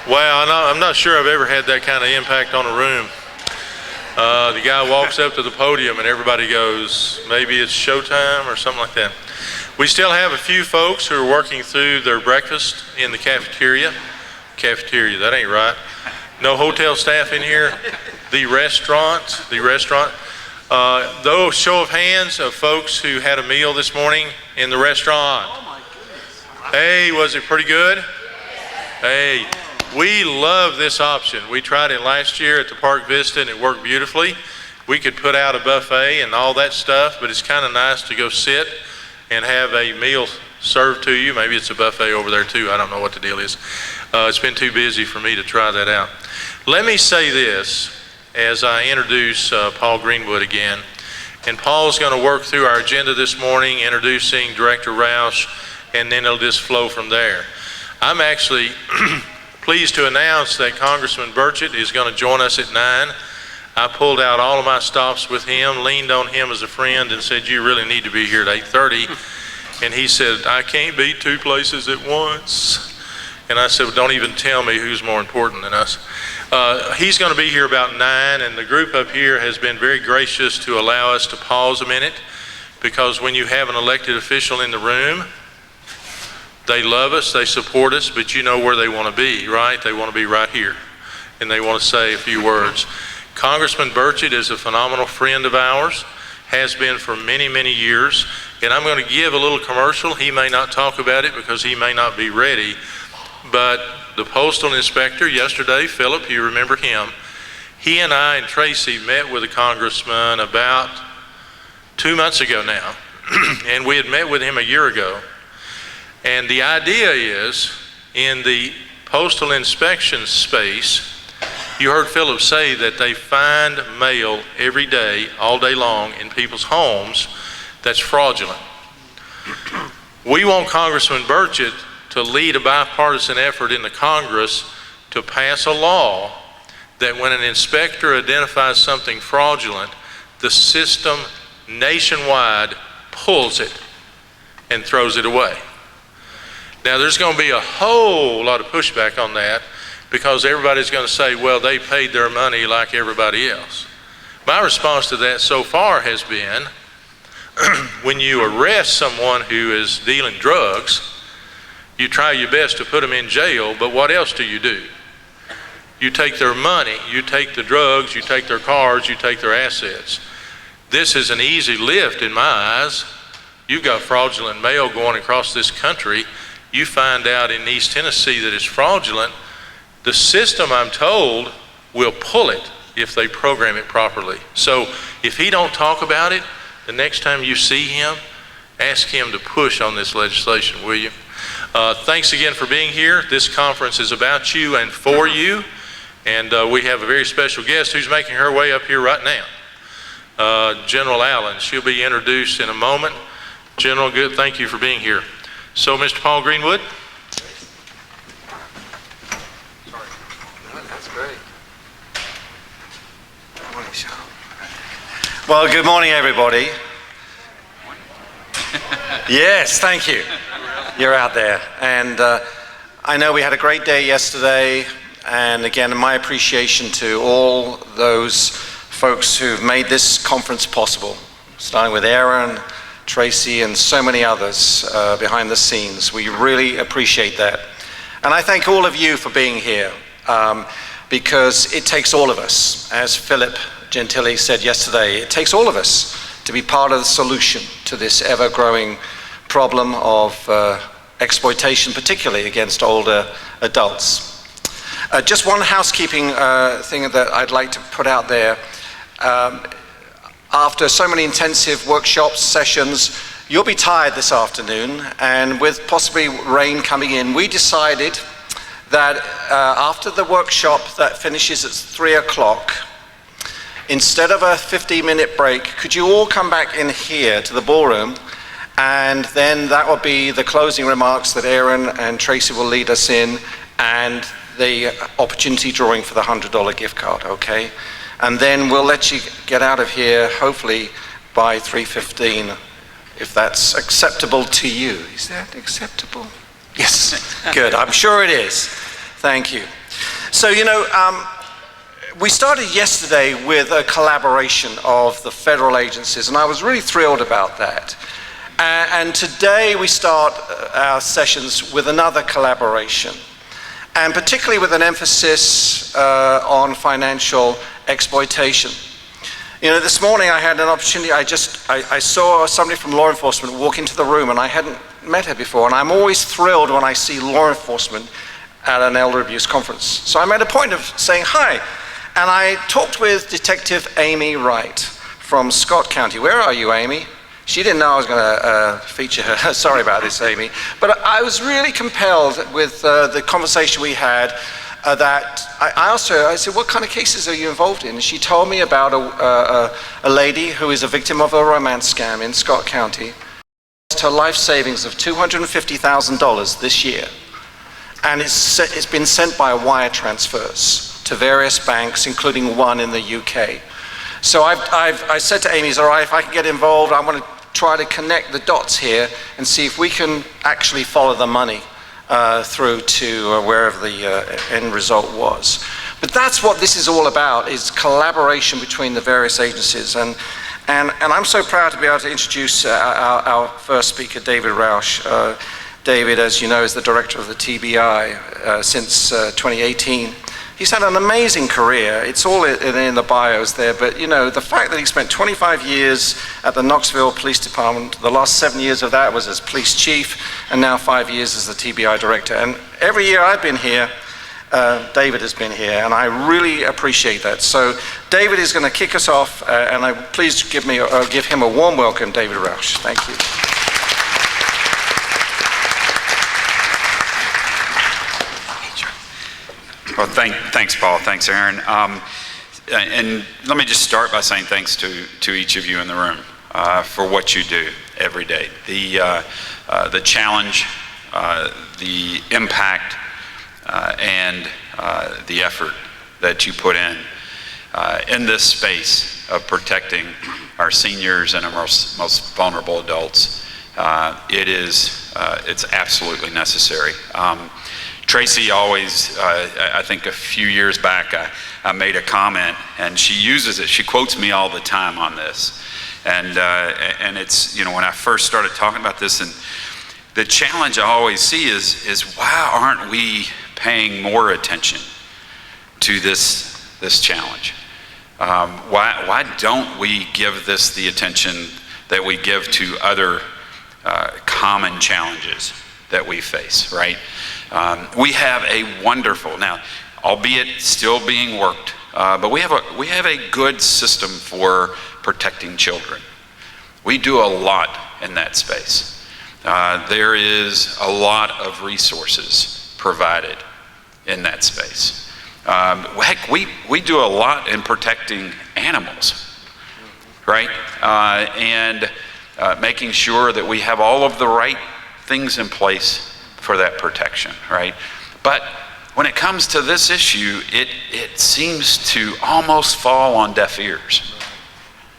Wow, I'm not sure I've ever had that kind of impact on a room. The guy walks up to the podium and everybody goes, maybe it's showtime or something like that. We still have a few folks who are working through their breakfast in the cafeteria. Cafeteria, that ain't right. No hotel staff in here. The restaurant. Though, show of hands of folks who had a meal this morning in the restaurant. Oh my goodness. Hey, was it pretty good? Hey, we love this option. We tried it last year at the Park Vista and it worked beautifully. We could put out a buffet and all that stuff, but it's kind of nice to go sit and have a meal served to you. Maybe it's a buffet over there too. I don't know what the deal is. It's been too busy for me to try that out. Let me say this as I introduce Paul Greenwood again. And Paul's going to work through our agenda this morning, introducing Director Roush, and then it'll just flow from there. I'm actually pleased to announce that Congressman Burchett is going to join us at 9. I pulled out all of my stops with him, leaned on him as a friend, and said, you really need to be here at 8:30. And he said, I can't be two places at once. And I said, well, don't even tell me who's more important than us. He's going to be here about 9, and the group up here has been very gracious to allow us to pause a minute, because when you have an elected official in the room, they love us, they support us, but you know where they want to be, right? They want to be right here, and they want to say a few words. Congressman Burchett is a phenomenal friend of ours, has been for many, many years, and I'm going to give a little commercial. He may not talk about it because he may not be ready, but the postal inspector yesterday, Philip, you remember him, he and I and Tracy met with the congressman about 2 months ago now, and we had met with him a year ago. And the idea is, in the postal inspection space, you heard Philip say that they find mail every day, all day long, in people's homes that's fraudulent. We want Congressman Burchett to lead a bipartisan effort in the Congress to pass a law that when an inspector identifies something fraudulent, the system nationwide pulls it and throws it away. Now, there's going to be a whole lot of pushback on that, because everybody's going to say, well, they paid their money like everybody else. My response to that so far has been, when you arrest someone who is dealing drugs, you try your best to put them in jail, but what else do? You take their money, you take the drugs, you take their cars, you take their assets. This is an easy lift in my eyes. You've got fraudulent mail going across this country. You find out in East Tennessee that it's fraudulent. The system, I'm told, will pull it if they program it properly. So if he don't talk about it, the next time you see him, ask him to push on this legislation, will you? Thanks again for being here. This conference is about you and for you. And we have a very special guest who's making her way up here right now. General Allen. She'll be introduced in a moment. General, good. Thank you for being here. So, Mr. Paul Greenwood. That's great. Good morning, Sean. Well, good morning, everybody. Yes, thank you. You're out there. And I know we had a great day yesterday. And again, my appreciation to all those folks who've made this conference possible, starting with Aaron, Tracy, and so many others behind the scenes. We really appreciate that. And I thank all of you for being here, because it takes all of us. As Philip Gentili said yesterday, it takes all of us to be part of the solution to this ever-growing problem of exploitation, particularly against older adults. Just one housekeeping thing that I'd like to put out there. After so many intensive workshops, sessions, you'll be tired this afternoon, and with possibly rain coming in, we decided that after the workshop that finishes at 3 o'clock, instead of a 15-minute break, could you all come back in here to the ballroom, and then that will be the closing remarks that Aaron and Tracy will lead us in, and the opportunity drawing for the $100 gift card, okay? And then we'll let you get out of here, hopefully by 3:15, if that's acceptable to you. Is that acceptable? Yes, good, I'm sure it is. Thank you. So, we started yesterday with a collaboration of the federal agencies, and I was really thrilled about that. And today we start our sessions with another collaboration, and particularly with an emphasis on financial exploitation. This morning I had an opportunity, I saw somebody from law enforcement walk into the room, and I hadn't met her before, and I'm always thrilled when I see law enforcement at an elder abuse conference. So I made a point of saying hi. And I talked with Detective Amy Wright from Scott County. Where are you, Amy? She didn't know I was going to feature her. Sorry about this, Amy. But I was really compelled with the conversation we had that I asked her, I said, what kind of cases are you involved in? And she told me about a lady who is a victim of a romance scam in Scott County. Her life savings of $250,000 this year. And it's been sent by wire transfers to various banks, including one in the UK. So I said to Amy, all right, if I can get involved, I want to try to connect the dots here and see if we can actually follow the money through to wherever the end result was. But that's what this is all about, is collaboration between the various agencies. And I'm so proud to be able to introduce our first speaker, David Rausch. David, as you know, is the director of the TBI since 2018. He's had an amazing career. It's all in the bios there, but the fact that he spent 25 years at the Knoxville Police Department, the last 7 years of that was as police chief, and now 5 years as the TBI director. And every year I've been here, David has been here, and I really appreciate that. So David is going to kick us off, and please give him a warm welcome, David Rausch. Thank you. Well, thanks, Paul. Thanks, Aaron. And let me just start by saying thanks to each of you in the room for what you do every day. The challenge, the impact, and the effort that you put in this space of protecting our seniors and our most vulnerable adults. It's absolutely necessary. Tracy always, I think a few years back, I made a comment, and she uses it. She quotes me all the time on this. And it's, when I first started talking about this, and the challenge I always see is why aren't we paying more attention to this challenge? Why don't we give this the attention that we give to other common challenges that we face, right? We have a wonderful, now, albeit still being worked, but we have a good system for protecting children. We do a lot in that space. There is a lot of resources provided in that space. Heck, we do a lot in protecting animals, right? And making sure that we have all of the right things in place for that protection, right? But when it comes to this issue, it seems to almost fall on deaf ears.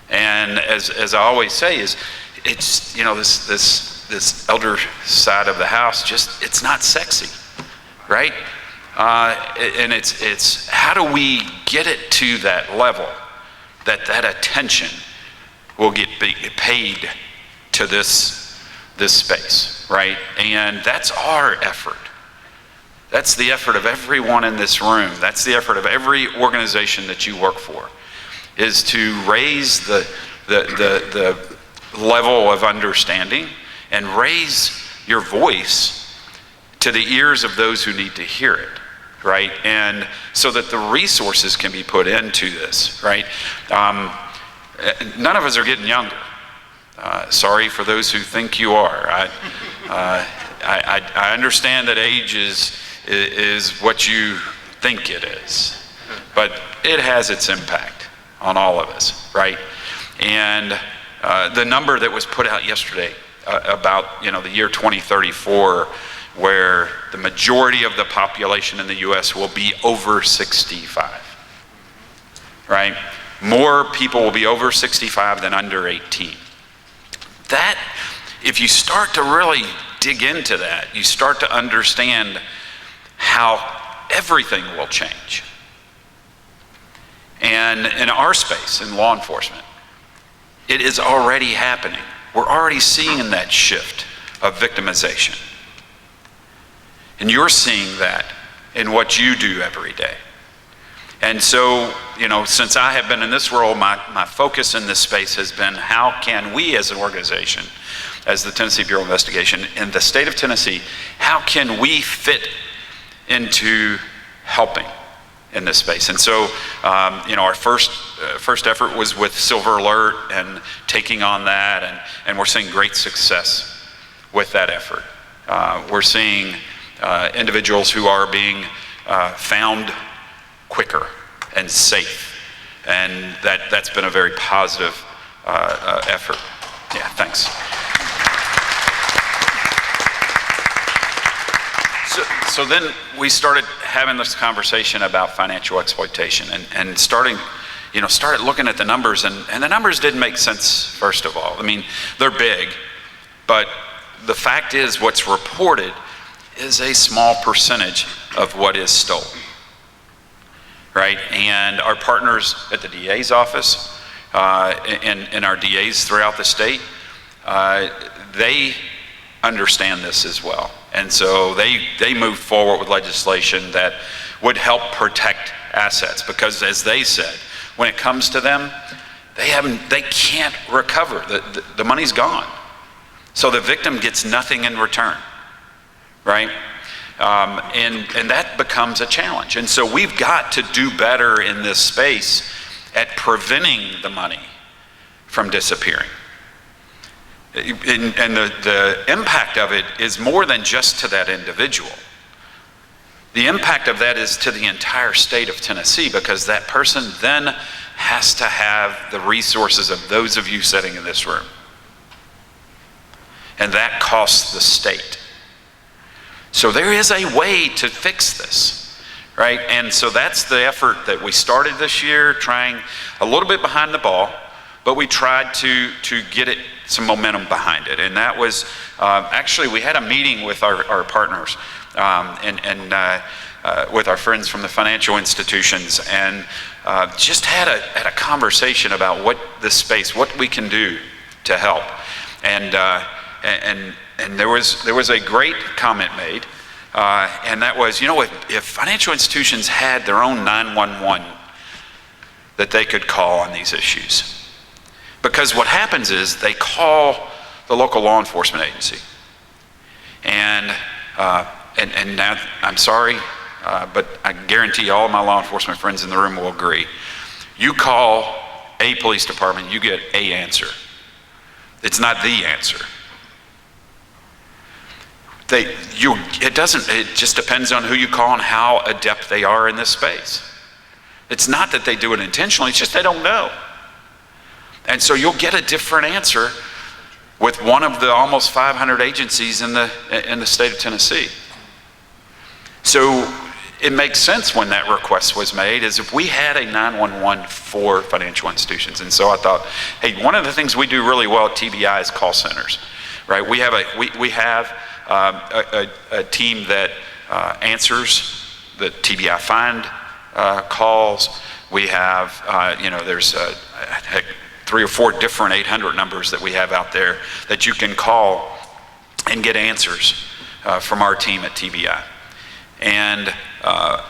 And as I always say, it's this elder side of the house, it's not sexy, right? And it's how do we get it to that level that attention will get paid to this space, right? And that's our effort. That's the effort of everyone in this room. That's the effort of every organization that you work for, is to raise the level of understanding and raise your voice to the ears of those who need to hear it, right? And so that the resources can be put into this, right? None of us are getting younger. Sorry for those who think you are. I understand that age is what you think it is, but it has its impact on all of us, right? And the number that was put out yesterday about the year 2034, where the majority of the population in the U.S. will be over 65, right? More people will be over 65 than under 18. That, if you start to really dig into that, you start to understand how everything will change. And in our space, in law enforcement, it is already happening. We're already seeing that shift of victimization. And you're seeing that in what you do every day. And so, since I have been in this role, my focus in this space has been how can we as an organization, as the Tennessee Bureau of Investigation, in the state of Tennessee, how can we fit into helping in this space? And so, our first effort was with Silver Alert and taking on that, and we're seeing great success with that effort. We're seeing individuals who are being found quicker and safe, and that's been a very positive effort. Yeah, thanks. So then we started having this conversation about financial exploitation, and started looking at the numbers, and the numbers didn't make sense, first of all. I mean, they're big, but the fact is what's reported is a small percentage of what is stolen, right? And our partners at the DA's office and our DAs throughout the state, they understand this as well. And so they moved forward with legislation that would help protect assets, because as they said, when it comes to them, they can't recover. The money's gone. So the victim gets nothing in return, right? And that becomes a challenge. And so we've got to do better in this space at preventing the money from disappearing. And the impact of it is more than just to that individual. The impact of that is to the entire state of Tennessee, because that person then has to have the resources of those of you sitting in this room. And that costs the state. So there is a way to fix this, right? And so that's the effort that we started this year, trying a little bit behind the ball, but we tried to get it some momentum behind it. And that was, actually we had a meeting with our partners and with our friends from the financial institutions, and just had a conversation about what this space, what we can do to help. And there was a great comment made, and that was, if financial institutions had their own 911 that they could call on these issues. Because what happens is they call the local law enforcement agency. And now, I'm sorry, but I guarantee all my law enforcement friends in the room will agree. You call a police department, you get a answer. It's not the answer. It just depends on who you call and how adept they are in this space. It's not that they do it intentionally, it's just they don't know. And so you'll get a different answer with one of the almost 500 agencies in the state of Tennessee. So it makes sense when that request was made, is if we had a 911 for financial institutions. And so I thought, hey, one of the things we do really well at TBI is call centers, right? We have a team that answers the TBI find calls. We have, there's 3 or 4 different 800 numbers that we have out there that you can call and get answers from our team at TBI. And I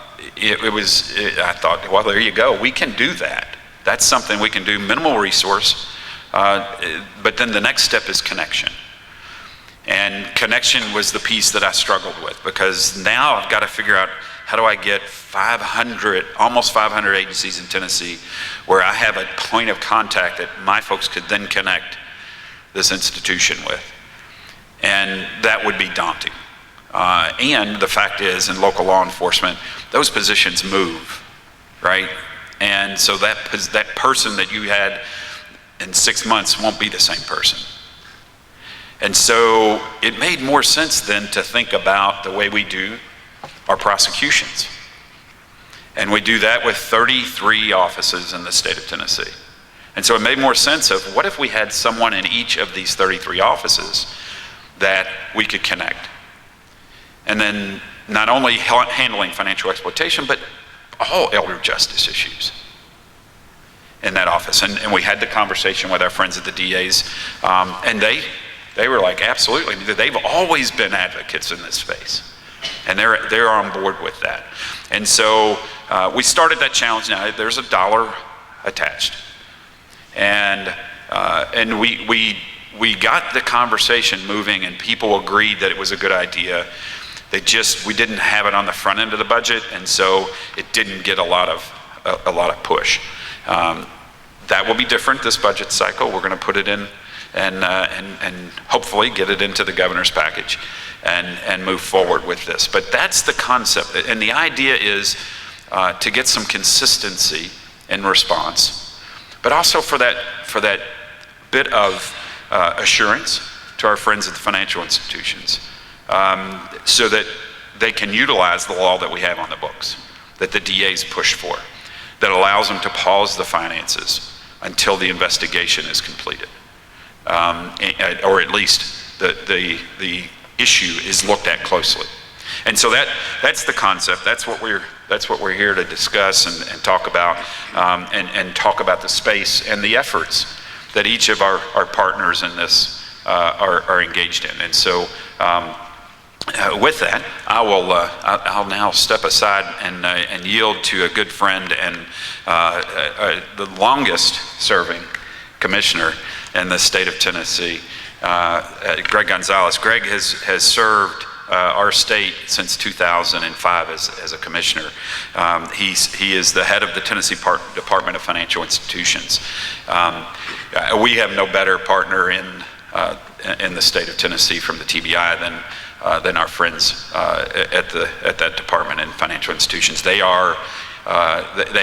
thought, well, there you go. We can do that. That's something we can do, minimal resource. But then the next step is connection. And connection was the piece that I struggled with, because now I've got to figure out, how do I get almost 500 agencies in Tennessee where I have a point of contact that my folks could then connect this institution with? And that would be daunting. And the fact is, in local law enforcement, those positions move, right? And so that person that you had in 6 months won't be the same person. And so it made more sense then to think about the way we do our prosecutions. And we do that with 33 offices in the state of Tennessee. And so it made more sense of, what if we had someone in each of these 33 offices that we could connect? And then not only handling financial exploitation, but all elder justice issues in that office. And we had the conversation with our friends at the DAs, and they were like, absolutely. They've always been advocates in this space, and they're on board with that. And so we started that challenge. Now there's $1 attached, and we got the conversation moving, and people agreed that it was a good idea. We didn't have it on the front end of the budget, and so it didn't get a lot of push. That will be different this budget cycle. We're going to put it in and hopefully get it into the governor's package and move forward with this. But that's the concept, and the idea is to get some consistency in response, but also for that bit of assurance to our friends at the financial institutions, so that they can utilize the law that we have on the books, that the DAs push for, that allows them to pause the finances until the investigation is completed, or at least the issue is looked at closely. And so that's the concept. That's what we're here to discuss and talk about, and talk about the space and the efforts that each of our partners in this are engaged in. And so with that, I'll now step aside and yield to a good friend and the longest serving commissioner in the state of Tennessee, Greg Gonzalez. Greg has served our state since 2005 as a commissioner. He is the head of the Tennessee Department of Financial Institutions. We have no better partner in the state of Tennessee from the TBI than our friends at that department and financial institutions. They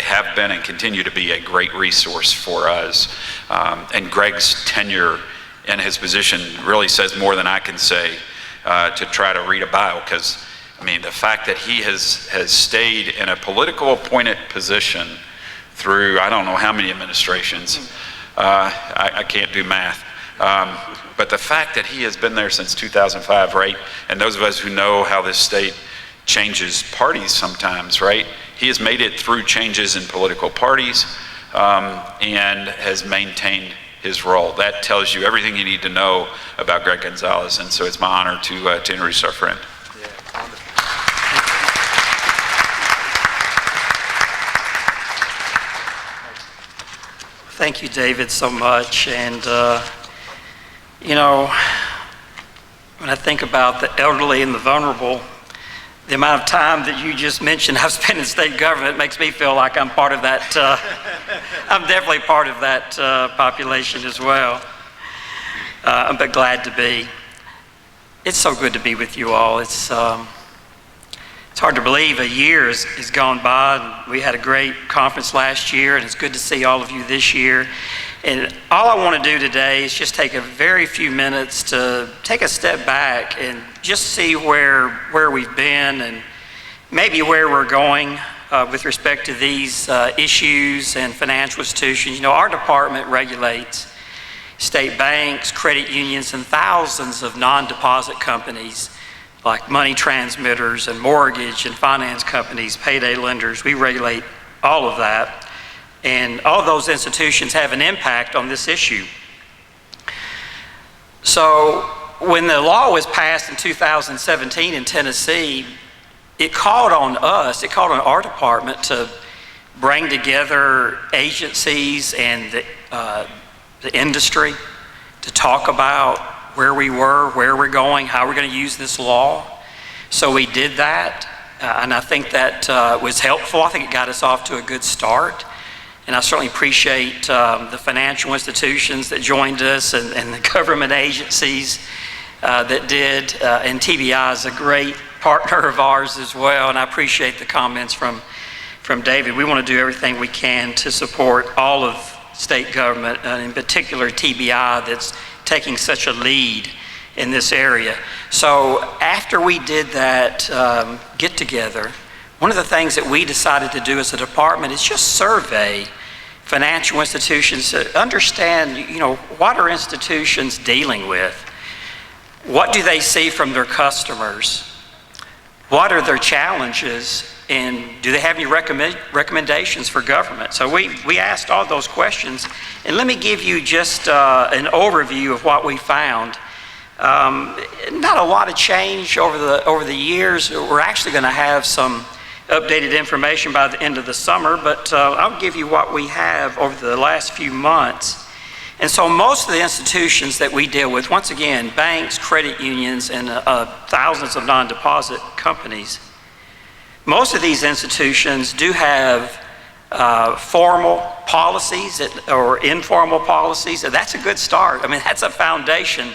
have been and continue to be a great resource for us. And Greg's tenure in his position really says more than I can say to try to read a bio, because I mean the fact that he has stayed in a political appointed position through I don't know how many administrations, I can't do math. But the fact that he has been there since 2005, right? And those of us who know how this state changes parties sometimes, right? He has made it through changes in political parties, and has maintained his role. That tells you everything you need to know about Greg Gonzalez, and so it's my honor to introduce our friend. Yeah, wonderful. Thank you, David, so much. And you know, when I think about the elderly and the vulnerable, the amount of time that you just mentioned I've spent in state government makes me feel like I'm part of that. I'm definitely part of that population as well. But glad to be. It's so good to be with you all. It's hard to believe a year has gone by. We had a great conference last year, and it's good to see all of you this year. And all I want to do today is just take a very few minutes to take a step back and just see where we've been and maybe where we're going with respect to these issues and financial institutions. You know, our department regulates state banks, credit unions, and thousands of non-deposit companies like money transmitters and mortgage and finance companies, payday lenders. We regulate all of that. And all of those institutions have an impact on this issue. So when the law was passed in 2017 in Tennessee, it called on our department to bring together agencies and the industry to talk about where we were, where we're going, how we're going to use this law. So we did that, and I think that was helpful. I think it got us off to a good start. And I certainly appreciate the financial institutions that joined us and the government agencies that did. And TBI is a great partner of ours as well. And I appreciate the comments from David. We want to do everything we can to support all of state government, and in particular TBI, that's taking such a lead in this area. So after we did that get together, one of the things that we decided to do as a department is just survey financial institutions to understand, you know, what are institutions dealing with? What do they see from their customers? what are their challenges, and do they have any recommendations for government? So we asked all those questions, and let me give you just an overview of what we found. Not a lot of change over the years. We're actually going to have some updated information by the end of the summer, but I'll give you what we have over the last few months. And so most of the institutions that we deal with, once again, banks, credit unions, and thousands of non-deposit companies, most of these institutions do have formal policies or informal policies, and that's a good start. I mean, that's a foundation.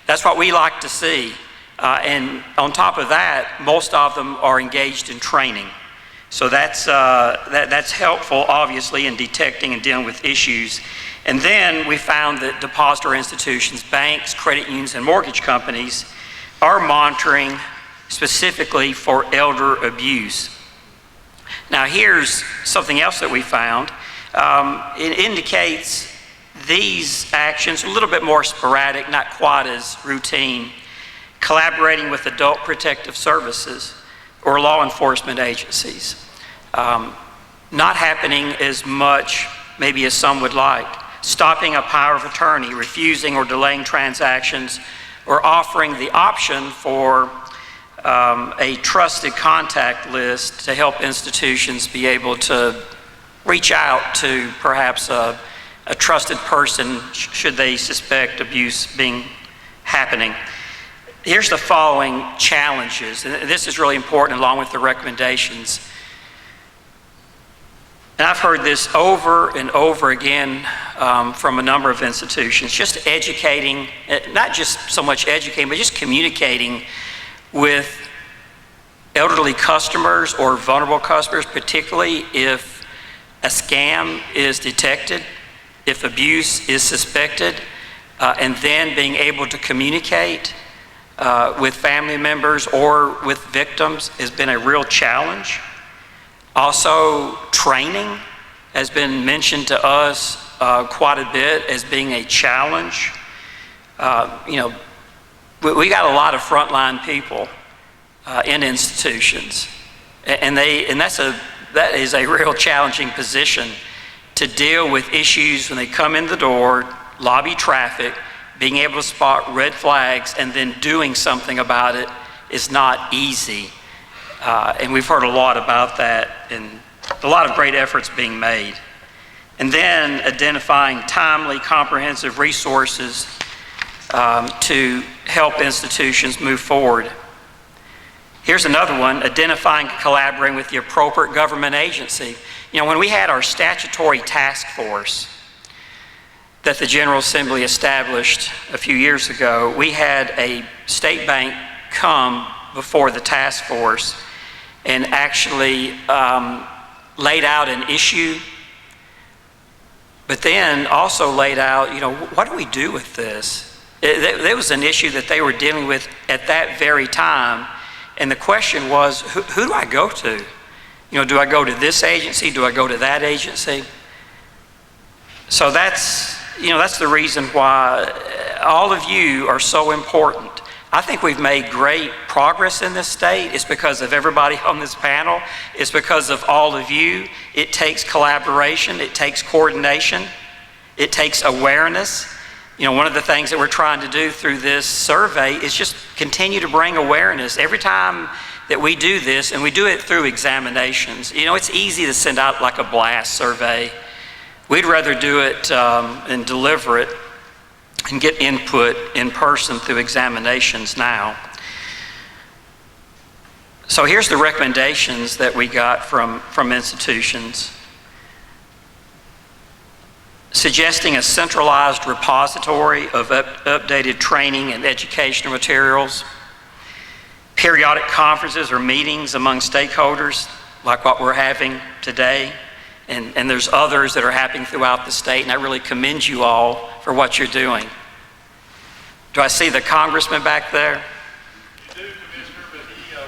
That's what we like to see. And on top of that, most of them are engaged in training. So that's helpful, obviously, in detecting and dealing with issues. And then we found that depository institutions, banks, credit unions, and mortgage companies are monitoring specifically for elder abuse. Now here's something else that we found. It indicates these actions are a little bit more sporadic, not quite as routine, collaborating with adult protective services or law enforcement agencies. Not happening as much maybe as some would like. Stopping a power of attorney, refusing or delaying transactions, or offering the option for a trusted contact list to help institutions be able to reach out to perhaps a trusted person should they suspect abuse happening. Here's the following challenges, and this is really important along with the recommendations. And I've heard this over and over again from a number of institutions, just educating, not just so much educating, but just communicating with elderly customers or vulnerable customers, particularly if a scam is detected, if abuse is suspected, and then being able to communicate with family members or with victims has been a real challenge. Also, training has been mentioned to us quite a bit as being a challenge. We got a lot of frontline people in institutions, and that is a real challenging position to deal with issues when they come in the door, lobby traffic, being able to spot red flags, and then doing something about it is not easy. And we've heard a lot about that, and a lot of great efforts being made. And then identifying timely, comprehensive resources to help institutions move forward. Here's another one, identifying and collaborating with the appropriate government agency. When we had our statutory task force that the General Assembly established a few years ago, we had a state bank come before the task force and actually laid out an issue, but then also laid out, what do we do with this? There was an issue that they were dealing with at that very time, and the question was, who do I go to? Do I go to this agency? Do I go to that agency? So that's the reason why all of you are so important. I think we've made great progress in this state. It's because of everybody on this panel. It's because of all of you. It takes collaboration. It takes coordination. It takes awareness. One of the things that we're trying to do through this survey is just continue to bring awareness. Every time that we do this, and we do it through examinations, it's easy to send out like a blast survey. We'd rather do it and deliver it and get input in person through examinations now. So here's the recommendations that we got from institutions. Suggesting a centralized repository of updated training and educational materials, periodic conferences or meetings among stakeholders like what we're having today, and there's others that are happening throughout the state, and I really commend you all for what you're doing. Do I see the congressman back there? You do, Commissioner, but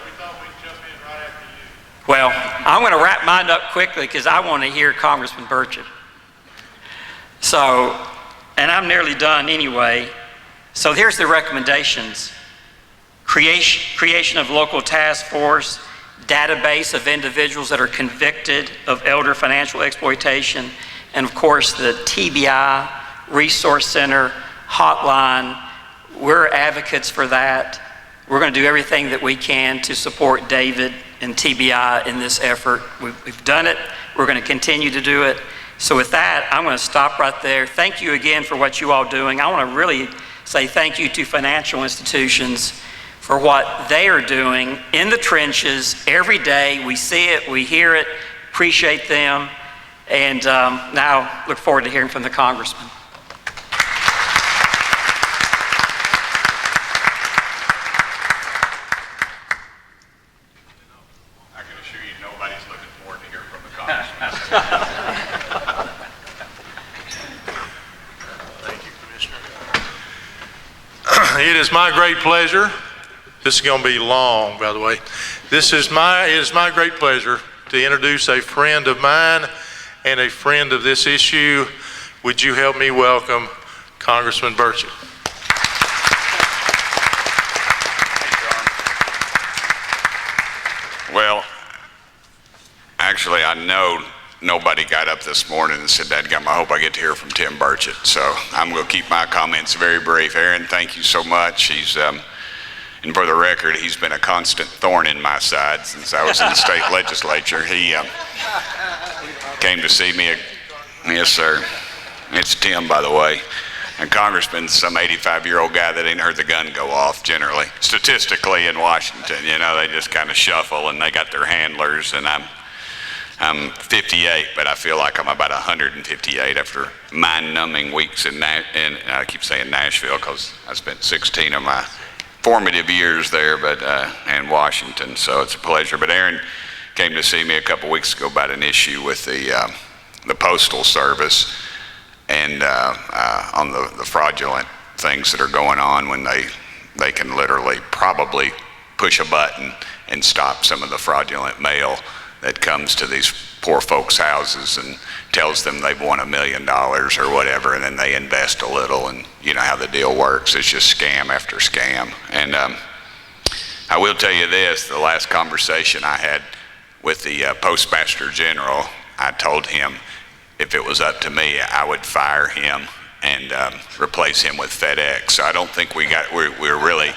we thought we'd jump in right after you. Well, I'm going to wrap mine up quickly because I want to hear Congressman Burchett. So, and I'm nearly done anyway. So here's the recommendations. creation of local task force, database of individuals that are convicted of elder financial exploitation, and of course the TBI Resource Center hotline. We're advocates for that. We're going to do everything that we can to support David and TBI in this effort. We've done it. We're going to continue to do it. So with that, I'm going to stop right there. Thank you again for what you all are doing. I want to really say thank you to financial institutions for what they are doing in the trenches every day. We see it, we hear it, appreciate them, and now look forward to hearing from the Congressman. I can assure you nobody's looking forward to hear from the Congressman. Thank you, Commissioner. It is my great pleasure. This is going to be long, by the way. It is my great pleasure to introduce a friend of mine and a friend of this issue. Would you help me welcome Congressman Burchett? Well, actually, I know nobody got up this morning and said, "Dadgum, I hope I get to hear from Tim Burchett." So I'm going to keep my comments very brief. Aaron, thank you so much. And for the record, he's been a constant thorn in my side since I was in the state legislature. He came to see me. Yes, sir. It's Tim, by the way. And Congressman's some 85-year-old guy that ain't heard the gun go off generally. Statistically in Washington, they just kind of shuffle and they got their handlers. And I'm 58, but I feel like I'm about 158 after mind-numbing weeks in I keep saying Nashville because I spent 16 of my formative years there, in Washington, so it's a pleasure. But Aaron came to see me a couple weeks ago about an issue with the Postal Service and on the fraudulent things that are going on when they can literally probably push a button and stop some of the fraudulent mail that comes to these poor folks' houses and tells them they've won $1 million or whatever, and then they invest a little, and you know how the deal works. It's just scam after scam. And I will tell you this, the last conversation I had with the Postmaster General, I told him if it was up to me, I would fire him and replace him with FedEx. So I don't think we're really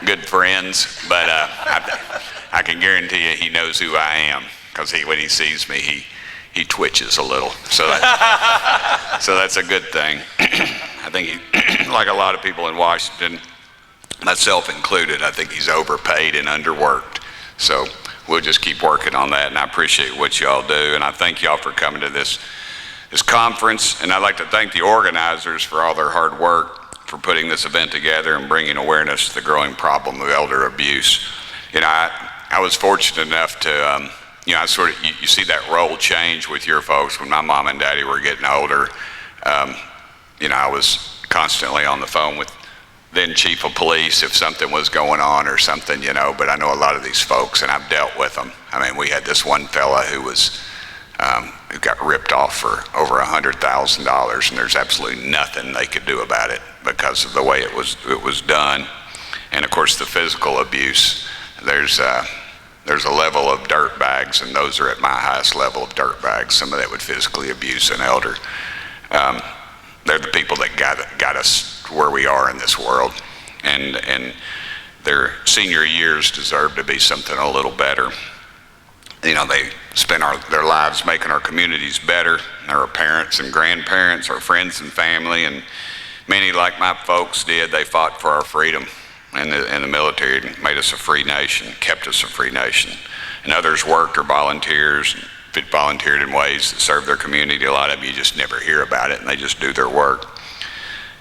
good friends, but I can guarantee you he knows who I am, because when he sees me, he twitches a little. So that's a good thing. I think he, like a lot of people in Washington, myself included, I think he's overpaid and underworked. So we'll just keep working on that, and I appreciate what y'all do, and I thank y'all for coming to this conference, and I'd like to thank the organizers for all their hard work for putting this event together and bringing awareness to the growing problem of elder abuse. I was fortunate enough to, I you see that role change with your folks. When my mom and daddy were getting older, I was constantly on the phone with then chief of police if something was going on or something, but I know a lot of these folks and I've dealt with them. I mean, we had this one fella who got ripped off for over $100,000, and there's absolutely nothing they could do about it because of the way it was done. And of course the physical abuse, there's a level of dirt bags, and those are at my highest level of dirt bags. Some of that would physically abuse an elder. They're the people that got us where we are in this world, and their senior years deserve to be something a little better. They spend their lives making our communities better. Our parents and grandparents, our friends and family, and many, like my folks did, they fought for our freedom in the military and made us a free nation, kept us a free nation. And others worked or volunteered in ways that served their community. A lot of them you just never hear about it, and they just do their work.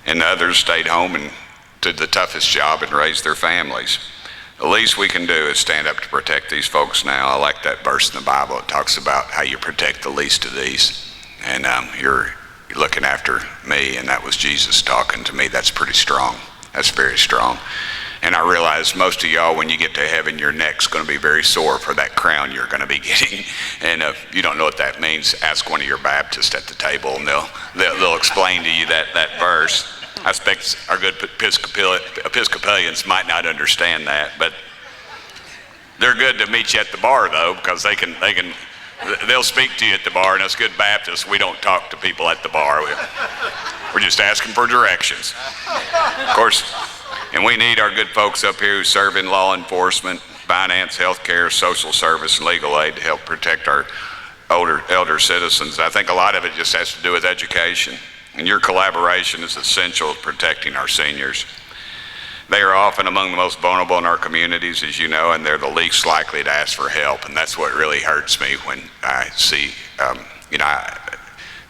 And others stayed home and did the toughest job and raised their families. The least we can do is stand up to protect these folks now. I like that verse in the Bible. It talks about how you protect the least of these. And you're looking after me, and that was Jesus talking to me. That's pretty strong. That's very strong. And I realize most of y'all, when you get to heaven, your neck's going to be very sore for that crown you're going to be getting. And if you don't know what that means, ask one of your Baptists at the table, and they'll explain to you that verse. I expect our good Episcopalians might not understand that, but they're good to meet you at the bar though, because they'll speak to you at the bar, and us good Baptists, we don't talk to people at the bar. We're just asking for directions. Of course, and we need our good folks up here who serve in law enforcement, finance, healthcare, social service, and legal aid to help protect our elder citizens. I think a lot of it just has to do with education, and your collaboration is essential to protecting our seniors. They are often among the most vulnerable in our communities, as you know, and they're the least likely to ask for help, and that's what really hurts me when I see,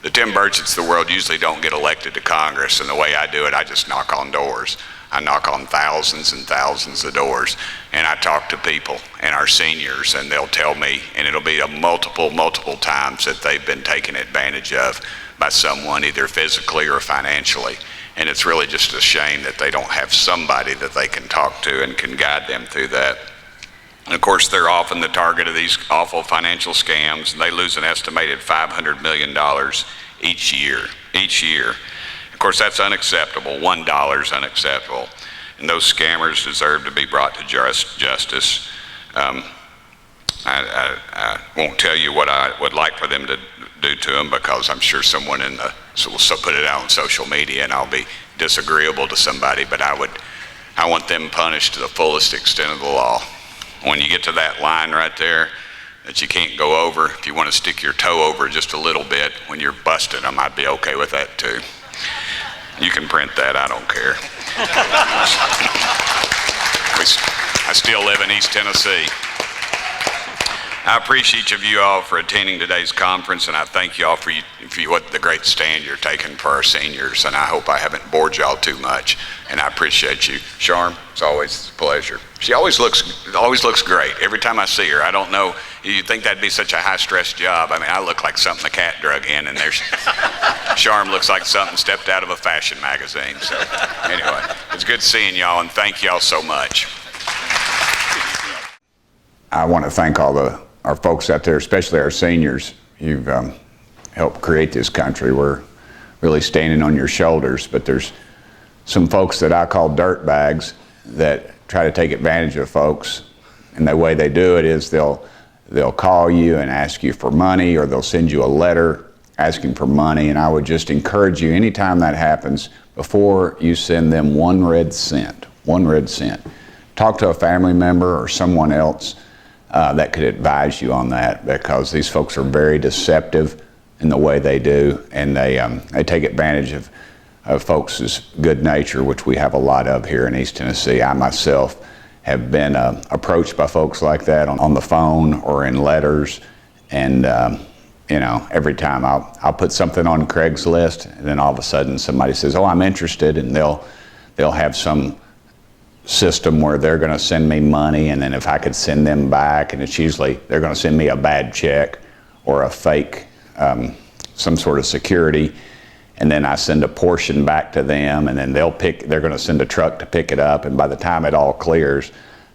the Tim Burchetts of the world usually don't get elected to Congress, and the way I do it, I just knock on doors. I knock on thousands and thousands of doors, and I talk to people and our seniors, and they'll tell me, and it'll be multiple times that they've been taken advantage of by someone, either physically or financially. And it's really just a shame that they don't have somebody that they can talk to and can guide them through that. And of course, they're often the target of these awful financial scams, and they lose an estimated $500 million each year. Of course, that's unacceptable. $1 is unacceptable. And those scammers deserve to be brought to justice. I won't tell you what I would like for them to do to them, because I'm sure someone will put it out on social media and I'll be disagreeable to somebody, but I want them punished to the fullest extent of the law. When you get to that line right there that you can't go over, if you want to stick your toe over just a little bit when you're busting them, I'd be okay with that too. You can print that, I don't care. I still live in East Tennessee. I appreciate each of you all for attending today's conference, and I thank you all for what the great stand you're taking for our seniors, and I hope I haven't bored y'all too much, and I appreciate you. Charm, it's always a pleasure. She always looks great every time I see her. I don't know, you'd think that'd be such a high-stress job. I mean, I look like something the cat drug in, and Charm looks like something stepped out of a fashion magazine. So anyway, it's good seeing y'all, and thank y'all so much. I want to thank all our folks out there, especially our seniors. You've helped create this country. We're really standing on your shoulders, but there's some folks that I call dirt bags that try to take advantage of folks, and the way they do it is they'll call you and ask you for money, or they'll send you a letter asking for money. And I would just encourage you, anytime that happens, before you send them one red cent, talk to a family member or someone else that could advise you on that, because these folks are very deceptive in the way they do, and they take advantage of folks' good nature, which we have a lot of here in East Tennessee. I myself have been approached by folks like that on the phone or in letters, and every time I'll put something on Craigslist, and then all of a sudden somebody says, "Oh, I'm interested," and they'll have some system where they're going to send me money, and then if I could send them back, and it's usually they're going to send me a bad check or a fake some sort of security, and then I send a portion back to them, and then they're going to send a truck to pick it up, and by the time it all clears,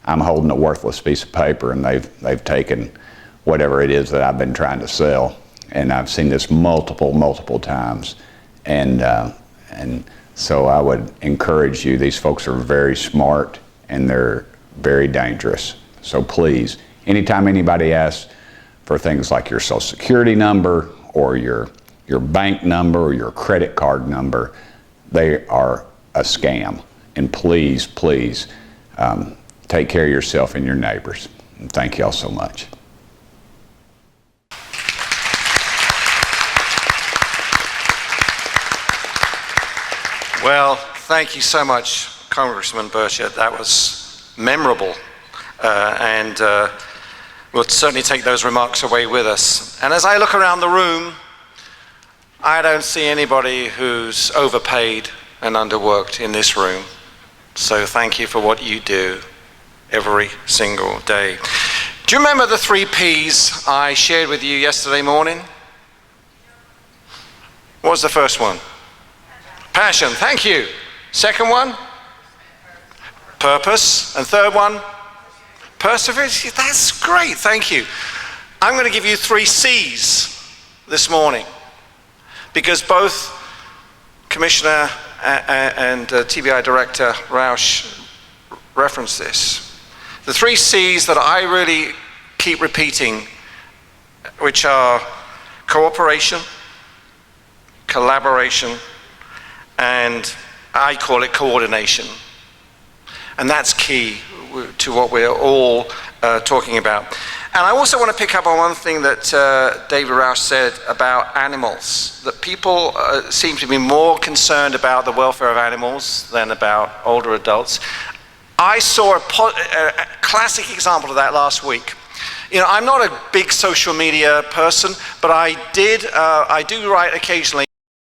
I'm holding a worthless piece of paper, and they've taken whatever it is that I've been trying to sell. And I've seen this multiple times, and so I would encourage you, these folks are very smart and they're very dangerous. So please, anytime anybody asks for things like your Social Security number or your bank number or your credit card number, they are a scam. And please, take care of yourself and your neighbors. And thank y'all so much. Well, thank you so much, Congressman Burchett. That was memorable, and we'll certainly take those remarks away with us. And as I look around the room, I don't see anybody who's overpaid and underworked in this room. So thank you for what you do every single day. Do you remember the 3 P's I shared with you yesterday morning? What was the first one? Passion, thank you. Second one? Purpose. And third one? Perseverance. That's great, thank you. I'm going to give you 3 C's this morning, because both Commissioner and TBI Director Rausch referenced this. The 3 C's that I really keep repeating, which are cooperation, collaboration, and I call it coordination. And that's key to what we're all talking about. And I also want to pick up on one thing that David Rausch said about animals, that people seem to be more concerned about the welfare of animals than about older adults. I saw a classic example of that last week. You know, I'm not a big social media person, but I do write occasionally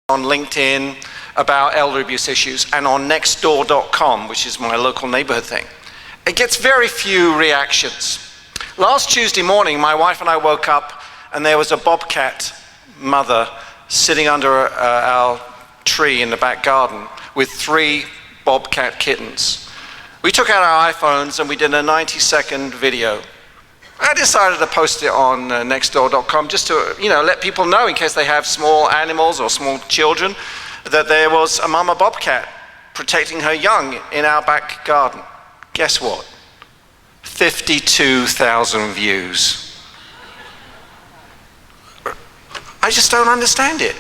on LinkedIn about elder abuse issues, and on nextdoor.com, which is my local neighborhood thing. It gets very few reactions. Last Tuesday morning, my wife and I woke up and there was a bobcat mother sitting under our tree in the back garden with 3 bobcat kittens. We took out our iPhones and we did a 90-second video. I decided to post it on nextdoor.com just to, let people know in case they have small animals or small children that there was a mama bobcat protecting her young in our back garden. Guess what? 52,000 views. I just don't understand it.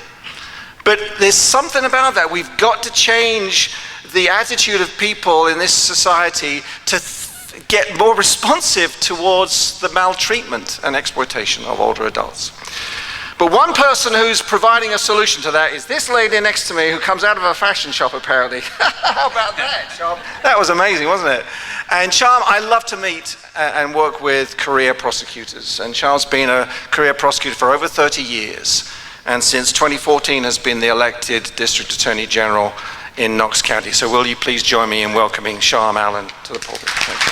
But there's something about that. We've got to change the attitude of people in this society to get more responsive towards the maltreatment and exploitation of older adults. But one person who's providing a solution to that is this lady next to me who comes out of a fashion shop apparently. How about that, Charm? That was amazing, wasn't it? And Charm, I love to meet and work with career prosecutors. And Charm's been a career prosecutor for over 30 years. And since 2014 has been the elected District Attorney General in Knox County. So will you please join me in welcoming Charm Allen to the pulpit? Thank you.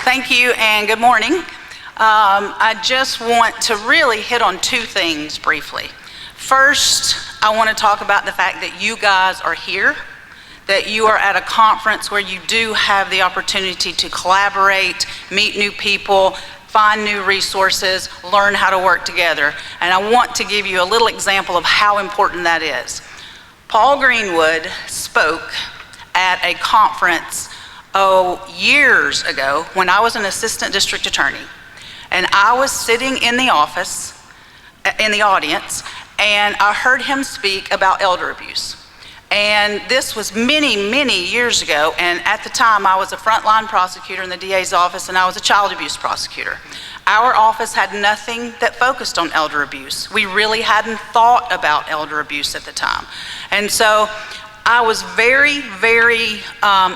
Thank you and good morning. I just want to really hit on 2 things briefly. First, I want to talk about the fact that you guys are here, that you are at a conference where you do have the opportunity to collaborate, meet new people, find new resources, learn how to work together. And I want to give you a little example of how important that is. Paul Greenwood spoke at a conference years ago when I was an assistant district attorney. And I was sitting in the audience, and I heard him speak about elder abuse. And this was many, many years ago, and at the time I was a frontline prosecutor in the DA's office and I was a child abuse prosecutor. Our office had nothing that focused on elder abuse. We really hadn't thought about elder abuse at the time. And so I was very, very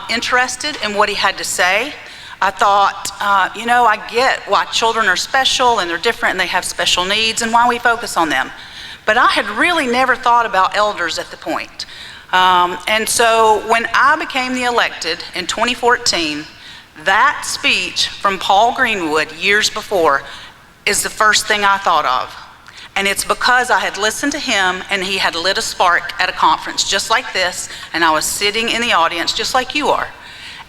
interested in what he had to say. I thought, I get why children are special and they're different and they have special needs and why we focus on them. But I had really never thought about elders at the point. And so when I became the elected in 2014, that speech from Paul Greenwood years before is the first thing I thought of. And it's because I had listened to him and he had lit a spark at a conference just like this, and I was sitting in the audience just like you are.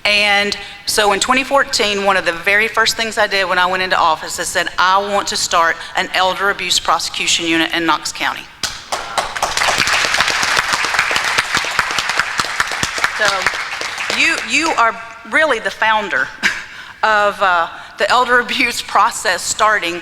And so in 2014, one of the very first things I did when I went into office, I said, I want to start an elder abuse prosecution unit in Knox County. So you are really the founder of the elder abuse process starting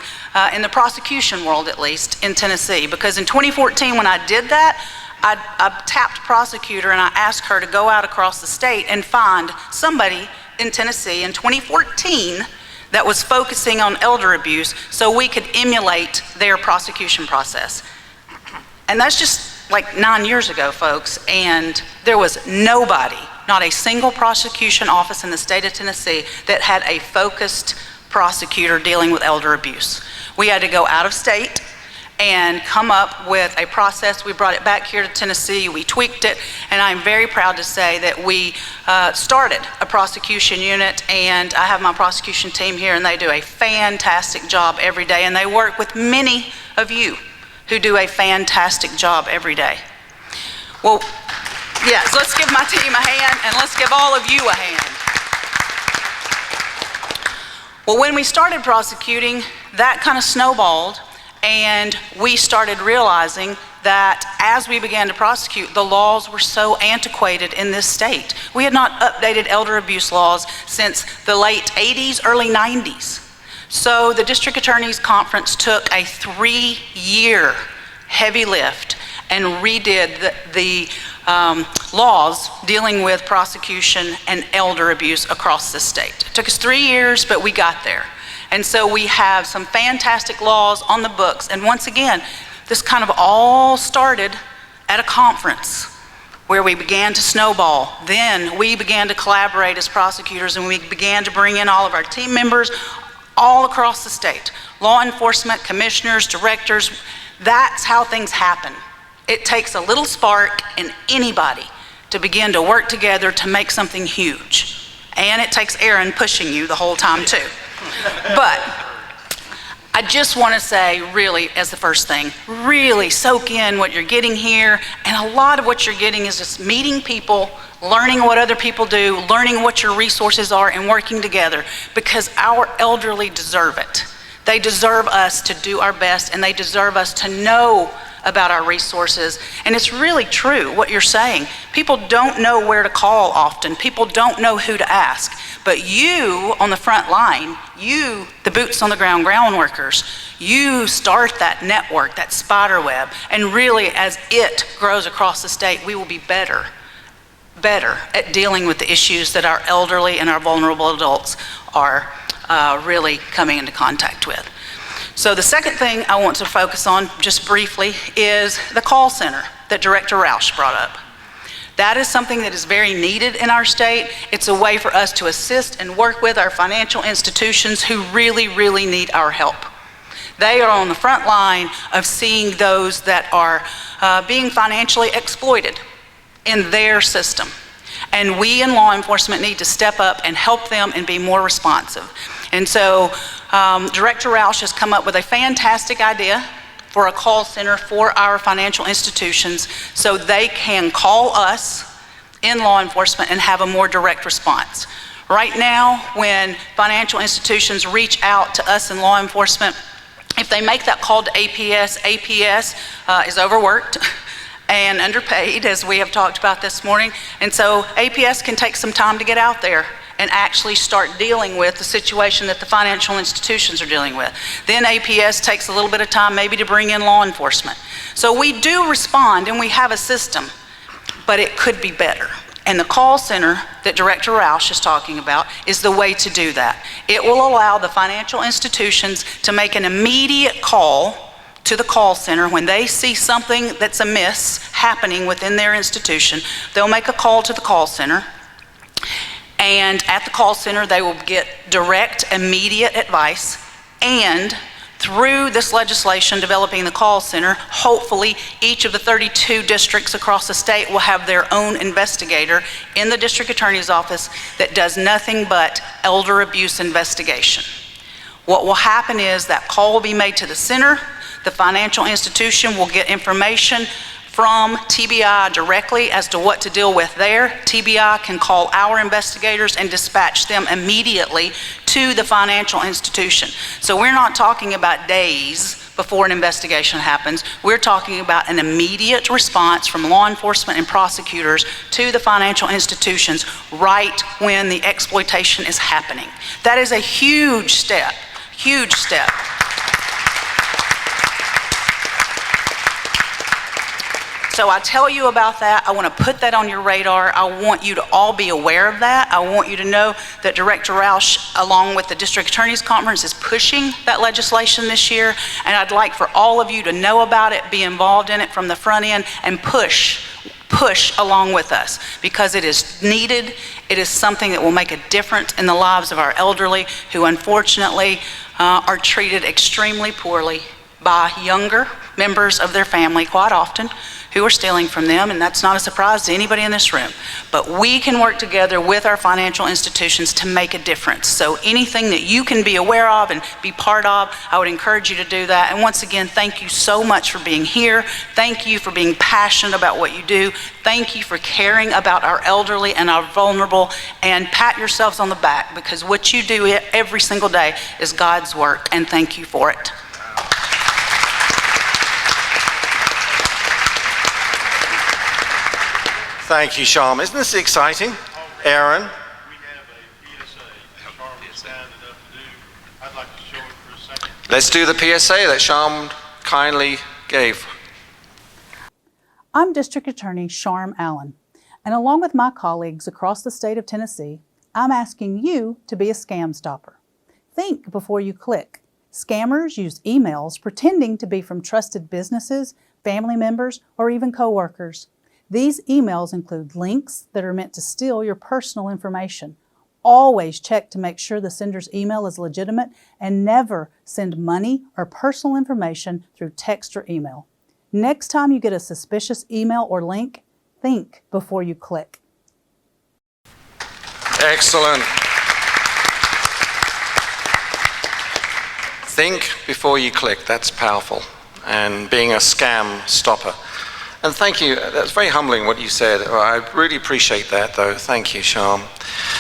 in the prosecution world, at least in Tennessee. Because in 2014, when I did that, I tapped prosecutor and I asked her to go out across the state and find somebody in Tennessee in 2014 that was focusing on elder abuse so we could emulate their prosecution process. And that's just like 9 years ago, folks, and there was nobody, not a single prosecution office in the state of Tennessee that had a focused prosecutor dealing with elder abuse. We had to go out of state and come up with a process. We brought it back here to Tennessee, we tweaked it, and I'm very proud to say that we started a prosecution unit, and I have my prosecution team here, and they do a fantastic job every day, and they work with many of you who do a fantastic job every day. Well, yes, let's give my team a hand, and let's give all of you a hand. Well, when we started prosecuting, that kind of snowballed, and we started realizing that as we began to prosecute, the laws were so antiquated in this state. We had not updated elder abuse laws since the late 80s, early 90s. So the District Attorney's Conference took a 3-year heavy lift and redid the laws dealing with prosecution and elder abuse across the state. It took us 3 years, but we got there. And so we have some fantastic laws on the books. And once again, this kind of all started at a conference where we began to snowball. Then we began to collaborate as prosecutors, and we began to bring in all of our team members all across the state. Law enforcement, commissioners, directors, that's how things happen. It takes a little spark in anybody to begin to work together to make something huge. And it takes Aaron pushing you the whole time too. But I just want to say, really, as the first thing, really soak in what you're getting here. And a lot of what you're getting is just meeting people, learning what other people do, learning what your resources are, and working together, because our elderly deserve it. They deserve us to do our best, and they deserve us to know about our resources. And it's really true what you're saying. People don't know where to call often. People don't know who to ask. But you on the front line, you, the boots on the ground workers, you start that network, that spider web. And really, as it grows across the state, we will be better at dealing with the issues that our elderly and our vulnerable adults are really coming into contact with. So the second thing I want to focus on just briefly is the call center that Director Roush brought up. That is something that is very needed in our state. It's a way for us to assist and work with our financial institutions who really, really need our help. They are on the front line of seeing those that are being financially exploited in their system. And we in law enforcement need to step up and help them and be more responsive. And so Director Roush has come up with a fantastic idea for a call center for our financial institutions so they can call us in law enforcement and have a more direct response. Right now, when financial institutions reach out to us in law enforcement, if they make that call to APS is overworked and underpaid, as we have talked about this morning. And so APS can take some time to get out there and actually start dealing with the situation that the financial institutions are dealing with. Then APS takes a little bit of time maybe to bring in law enforcement. So we do respond and we have a system, but it could be better. And the call center that Director Roush is talking about is the way to do that. It will allow the financial institutions to make an immediate call to the call center when they see something that's amiss happening within their institution. They'll make a call to the call center, and at the call center they will get direct, immediate advice. And through this legislation developing the call center, hopefully each of the 32 districts across the state will have their own investigator in the district attorney's office that does nothing but elder abuse investigation. What will happen is that call will be made to the center. The financial institution will get information from TBI directly as to what to deal with there. TBI can call our investigators and dispatch them immediately to the financial institution. So we're not talking about days before an investigation happens. We're talking about an immediate response from law enforcement and prosecutors to the financial institutions right when the exploitation is happening. That is a huge step, huge step. So I tell you about that. I want to put that on your radar. I want you to all be aware of that. I want you to know that Director Roush, along with the District Attorney's Conference, is pushing that legislation this year. And I'd like for all of you to know about it, be involved in it from the front end, and push along with us, because it is needed. It is something that will make a difference in the lives of our elderly who unfortunately are treated extremely poorly by younger members of their family quite often, who are stealing from them, and that's not a surprise to anybody in this room. But we can work together with our financial institutions to make a difference. So anything that you can be aware of and be part of, I would encourage you to do that. And once again, thank you so much for being here. Thank you for being passionate about what you do. Thank you for caring about our elderly and our vulnerable, and pat yourselves on the back, because what you do every single day is God's work, and thank you for it. Thank you, Sharm. Isn't this exciting? Aaron? We have a PSA that Sharm was kind enough to do. I'd like to show it for a second. Let's do the PSA that Sharm kindly gave. I'm District Attorney Sharm Allen, and along with my colleagues across the state of Tennessee, I'm asking you to be a scam stopper. Think before you click. Scammers use emails pretending to be from trusted businesses, family members, or even coworkers. These emails include links that are meant to steal your personal information. Always check to make sure the sender's email is legitimate and never send money or personal information through text or email. Next time you get a suspicious email or link, think before you click. Excellent. Think before you click. That's powerful. And being a scam stopper. And thank you. That's very humbling what you said. I really appreciate that, though. Thank you, Sharm.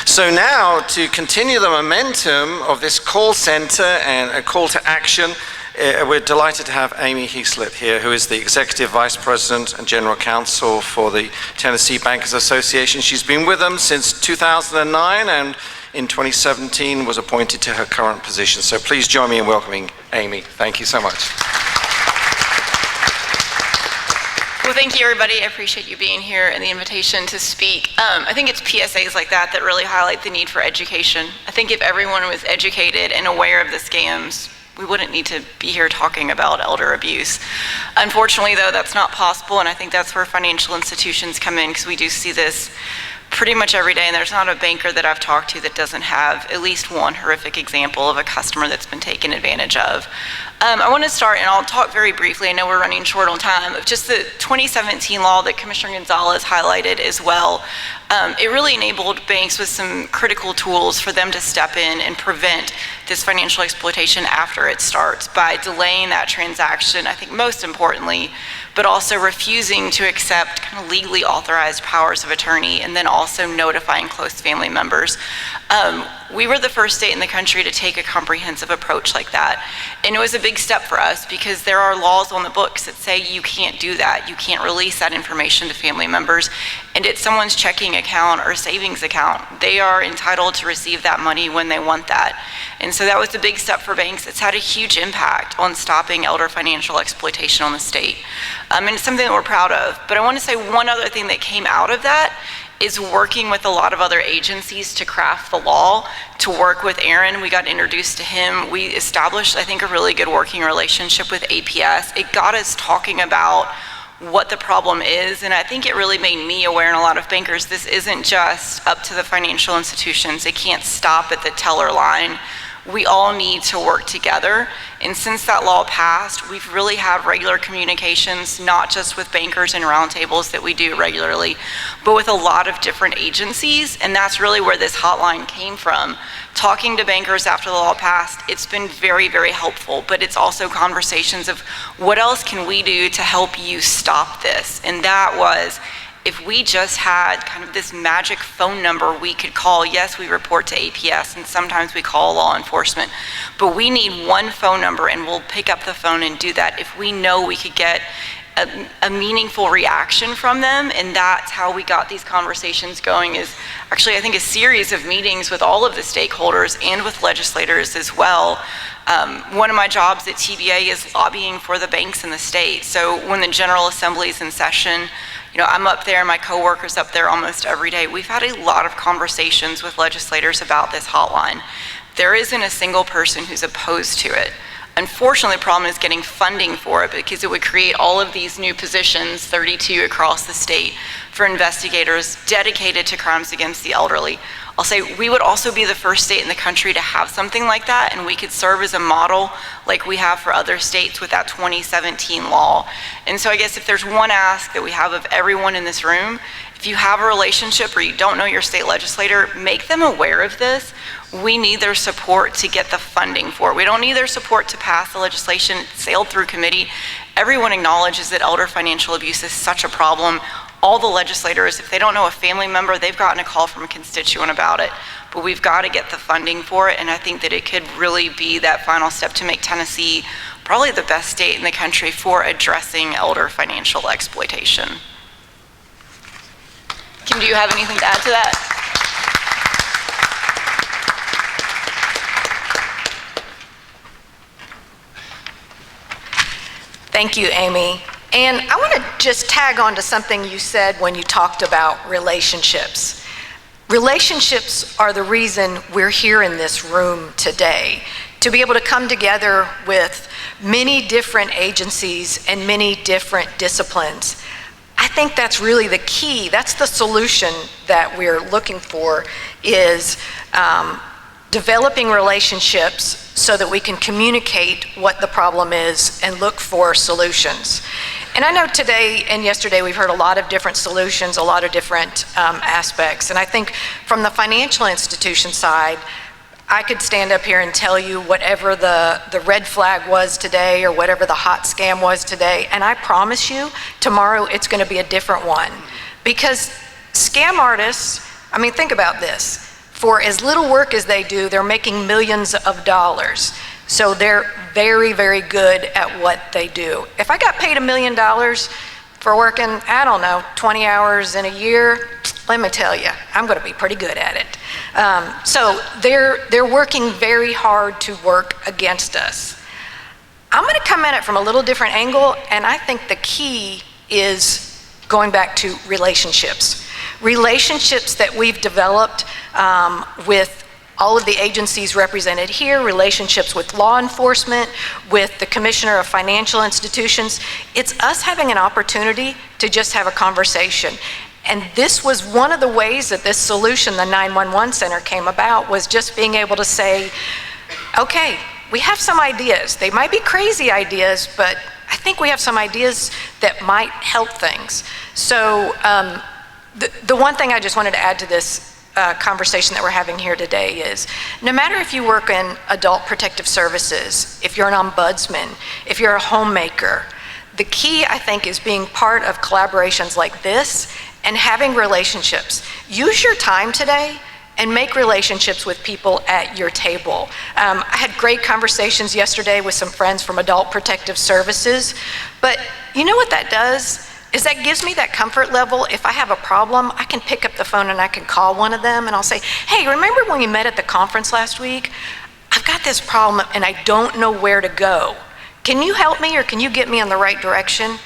So now, to continue the momentum of this call center and a call to action, we're delighted to have Amy Heaslett here, who is the Executive Vice President and General Counsel for the Tennessee Bankers Association. She's been with them since 2009 and in 2017 was appointed to her current position. So please join me in welcoming Amy. Thank you so much. Well, thank you, everybody. I appreciate you being here and the invitation to speak. I think it's PSAs like that that really highlight the need for education. I think if everyone was educated and aware of the scams, we wouldn't need to be here talking about elder abuse. Unfortunately, though, that's not possible, and I think that's where financial institutions come in, because we do see this pretty much every day, and there's not a banker that I've talked to that doesn't have at least one horrific example of a customer that's been taken advantage of. I want to start, and I'll talk very briefly, I know we're running short on time, of just the 2017 law that Commissioner Gonzalez highlighted as well. It really enabled banks with some critical tools for them to step in and prevent this financial exploitation after it starts by delaying that transaction, I think most importantly, but also refusing to accept kind of legally authorized powers of attorney, and then also notifying close family members. We were the first state in the country to take a comprehensive approach like that. And it was a big step for us because there are laws on the books that say you can't do that. You can't release that information to family members. And it's someone's checking account or savings account. They are entitled to receive that money when they want that. And so that was a big step for banks. It's had a huge impact on stopping elder financial exploitation on the state. And it's something that we're proud of. But I want to say one other thing that came out of that is working with a lot of other agencies to craft the law, to work with Aaron. We got introduced to him. We established, I think, a really good working relationship with APS. It got us talking about what the problem is, and I think it really made me aware, and a lot of bankers, this isn't just up to the financial institutions. It can't stop at the teller line. We all need to work together. And since that law passed, we've really had regular communications, not just with bankers and roundtables that we do regularly, but with a lot of different agencies. And that's really where this hotline came from. Talking to bankers after the law passed, it's been very, very helpful, but it's also conversations of what else can we do to help you stop this? And that was, if we just had kind of this magic phone number we could call. Yes, we report to APS and sometimes we call law enforcement, but we need one phone number and we'll pick up the phone and do that if we know we could get a meaningful reaction from them. And that's how we got these conversations going, is actually, I think, a series of meetings with all of the stakeholders and with legislators as well. One of my jobs at TBA is lobbying for the banks in the state. So when the General Assembly is in session, I'm up there, my coworkers up there almost every day. We've had a lot of conversations with legislators about this hotline. There isn't a single person who's opposed to it. Unfortunately, the problem is getting funding for it, because it would create all of these new positions, 32 across the state, for investigators dedicated to crimes against the elderly. I'll say we would also be the first state in the country to have something like that, and we could serve as a model like we have for other states with that 2017 law. And so I guess if there's one ask that we have of everyone in this room, if you have a relationship or you don't know your state legislator, make them aware of this. We need their support to get the funding for it. We don't need their support to pass the legislation. It sailed through committee. Everyone acknowledges that elder financial abuse is such a problem. All the legislators, if they don't know a family member, they've gotten a call from a constituent about it. But we've got to get the funding for it, and I think that it could really be that final step to make Tennessee probably the best state in the country for addressing elder financial exploitation. Kim, do you have anything to add to that? Thank you, Amy. And I want to just tag on to something you said when you talked about relationships. Relationships are the reason we're here in this room today, to be able to come together with many different agencies and many different disciplines. I think that's really the key. That's the solution that we're looking for, is developing relationships so that we can communicate what the problem is and look for solutions. And I know today and yesterday we've heard a lot of different solutions, a lot of different aspects. And I think from the financial institution side, I could stand up here and tell you whatever the red flag was today or whatever the hot scam was today, and I promise you, tomorrow it's going to be a different one. Because scam artists, I mean, think about this. For as little work as they do, they're making millions of dollars. So they're very, very good at what they do. If I got paid $1 million for working, I don't know, 20 hours in a year, let me tell you, I'm going to be pretty good at it. So they're working very hard to work against us. I'm going to come at it from a little different angle, and I think the key is going back to relationships. Relationships that we've developed with all of the agencies represented here, relationships with law enforcement, with the Commissioner of Financial Institutions. It's us having an opportunity to just have a conversation. And this was one of the ways that this solution, the 911 Center, came about, was just being able to say, okay, we have some ideas. They might be crazy ideas, but I think we have some ideas that might help things. So the one thing I just wanted to add to this conversation that we're having here today is, no matter if you work in adult protective services, if you're an ombudsman, if you're a homemaker, the key, I think, is being part of collaborations like this and having relationships. Use your time today and make relationships with people at your table. I had great conversations yesterday with some friends from adult protective services, but you know what that does? Is that gives me that comfort level. If I have a problem, I can pick up the phone and I can call one of them and I'll say, hey, remember when we met at the conference last week? I've got this problem and I don't know where to go. Can you help me, or can you get me in the right direction?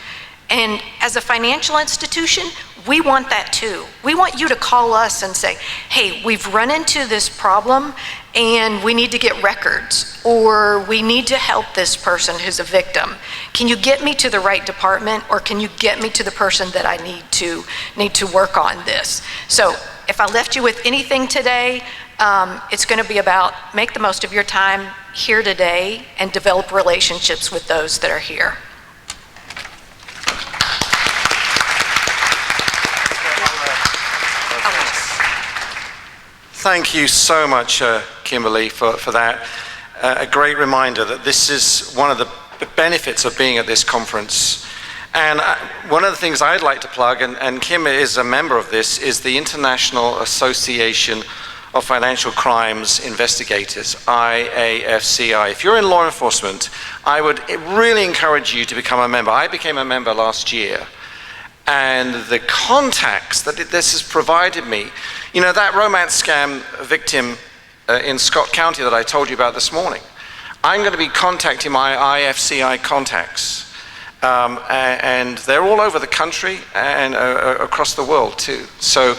And as a financial institution, we want that too. We want you to call us and say, hey, we've run into this problem and we need to get records, or we need to help this person who's a victim. Can you get me to the right department, or can you get me to the person that I need to work on this? So if I left you with anything today, it's going to be about make the most of your time here today and develop relationships with those that are here. Thank you so much, Kimberly, for that. A great reminder that this is one of the benefits of being at this conference. And one of the things I'd like to plug, and Kim is a member of this, is the International Association of Financial Crimes Investigators, IAFCI. If you're in law enforcement, I would really encourage you to become a member. I became a member last year. And the contacts that this has provided me, you know, that romance scam victim in Scott County that I told you about this morning, I'm going to be contacting my IFCI contacts. And they're all over the country and across the world too. So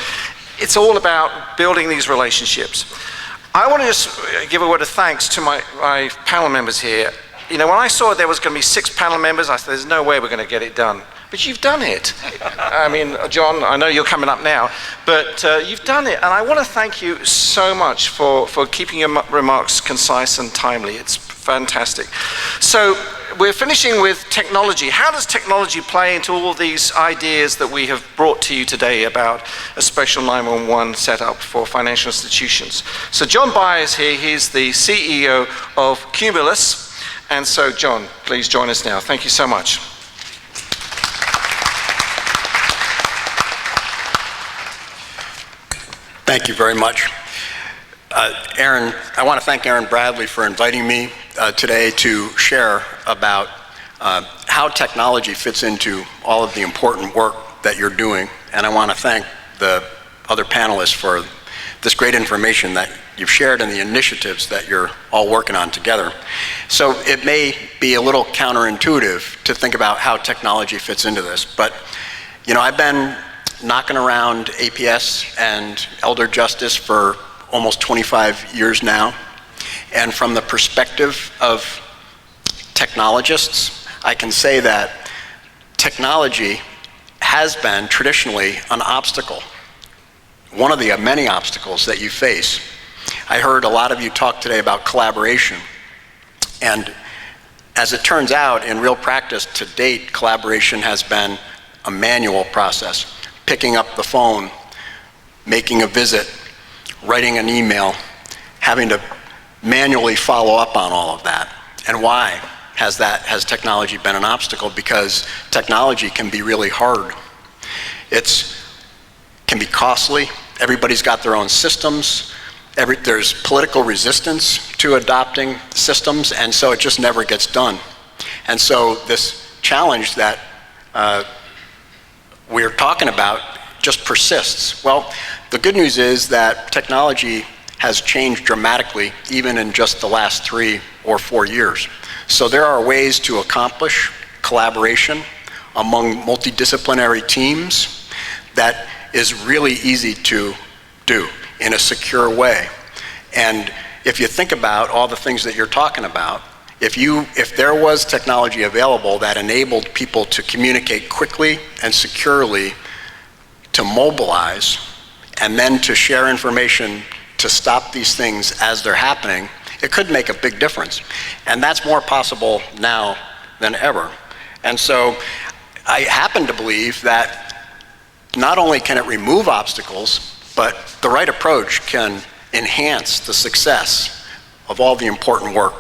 it's all about building these relationships. I want to just give a word of thanks to my panel members here. You know, when I saw there was going to be 6 panel members, I said, there's no way we're going to get it done. But you've done it. I mean, John, I know you're coming up now, but you've done it. And I want to thank you so much for keeping your remarks concise and timely. It's fantastic. So we're finishing with technology. How does technology play into all these ideas that we have brought to you today about a special 911 setup for financial institutions? So John Byers here, he's the CEO of Cumulus. And so John, please join us now. Thank you so much. Thank you very much. Aaron, I want to thank Aaron Bradley for inviting me today to share about how technology fits into all of the important work that you're doing. And I want to thank the other panelists for this great information that you've shared and the initiatives that you're all working on together. So it may be a little counterintuitive to think about how technology fits into this, but I've been knocking around APS and elder justice for almost 25 years now, and from the perspective of technologists, I can say that technology has been traditionally an obstacle, one of the many obstacles that you face. I heard a lot of you talk today about collaboration, and as it turns out, in real practice to date, collaboration has been a manual process. Picking up the phone, making a visit, writing an email, having to manually follow up on all of that. And why has technology been an obstacle? Because technology can be really hard. It can be costly. Everybody's got their own systems. There's political resistance to adopting systems, and so it just never gets done. And so this challenge that we're talking about just persists. Well, the good news is that technology has changed dramatically, even in just the last 3 or 4 years. So there are ways to accomplish collaboration among multidisciplinary teams that is really easy to do in a secure way. And if you think about all the things that you're talking about, if there was technology available that enabled people to communicate quickly and securely, to mobilize, and then to share information to stop these things as they're happening, it could make a big difference. And that's more possible now than ever. And so I happen to believe that not only can it remove obstacles, but the right approach can enhance the success of all the important work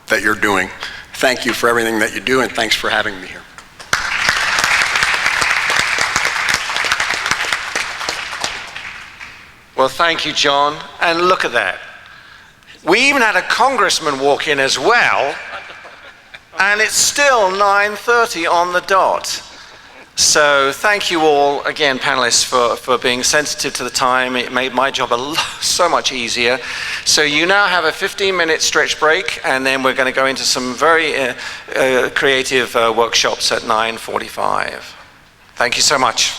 that you're doing. Thank you for everything that you do, and thanks for having me here. Well, thank you, John. And look at that. We even had a congressman walk in as well, and it's still 9:30 on the dot. So thank you all, again, panelists, for being sensitive to the time. It made my job so much easier. So you now have a 15-minute stretch break, and then we're going to go into some very creative workshops at 9:45. Thank you so much.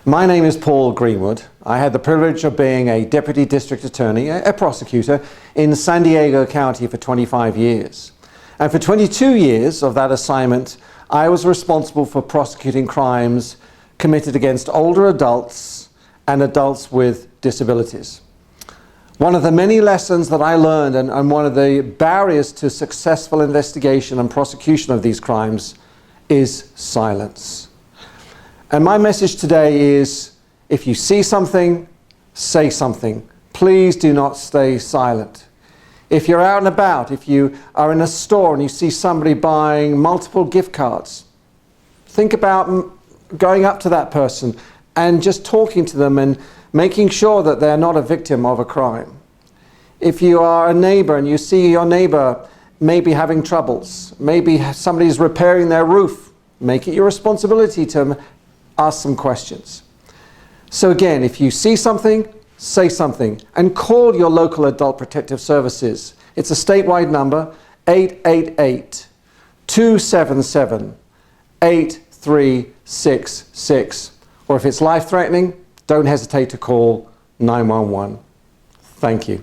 My name is Paul Greenwood. I had the privilege of being a deputy district attorney, a prosecutor, in San Diego County for 25 years. And for 22 years of that assignment, I was responsible for prosecuting crimes committed against older adults and adults with disabilities. One of the many lessons that I learned, and one of the barriers to successful investigation and prosecution of these crimes, is silence. And my message today is, if you see something, say something. Please do not stay silent. If you're out and about, if you are in a store and you see somebody buying multiple gift cards, think about going up to that person and just talking to them and making sure that they're not a victim of a crime. If you are a neighbor and you see your neighbor maybe having troubles, maybe somebody's repairing their roof, make it your responsibility to ask some questions. So again, if you see something, say something, and call your local adult protective services. It's a statewide number, 888-277-8366. Or if it's life-threatening, don't hesitate to call 911. Thank you.